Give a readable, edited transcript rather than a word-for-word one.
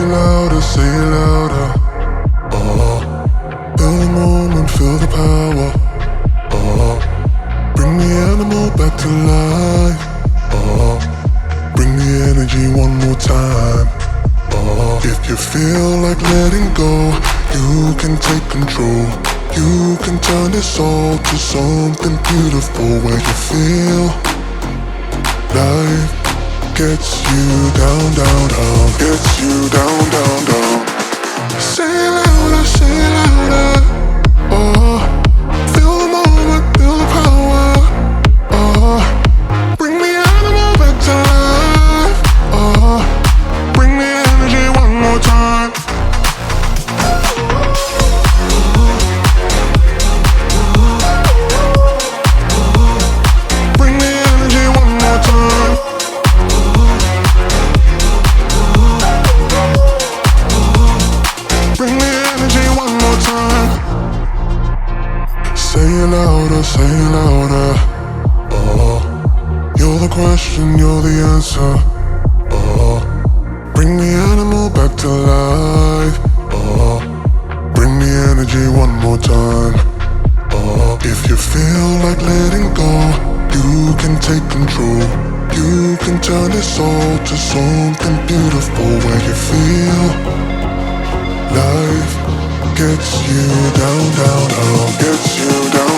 louder, say it louder. Feel the moment, feel the power. Bring the animal back to life. Bring the energy one more time. If you feel like letting go, you can take control. You can turn this all to something beautiful, where you feel life gets you down, down, down, gets you down, down, down. Say it louder, say it louder. Feel the moment, feel the power. Bring the animal back to life. Bring the energy one more time. Bring the energy one more time. Bring the energy one more time. Say it louder, say it louder. You're the question, you're the answer. Bring the animal back to life. Bring the energy one more time. If you feel like letting go, you can take control. You can turn this all to something beautiful, where you feel life gets you down, down, down, gets you down.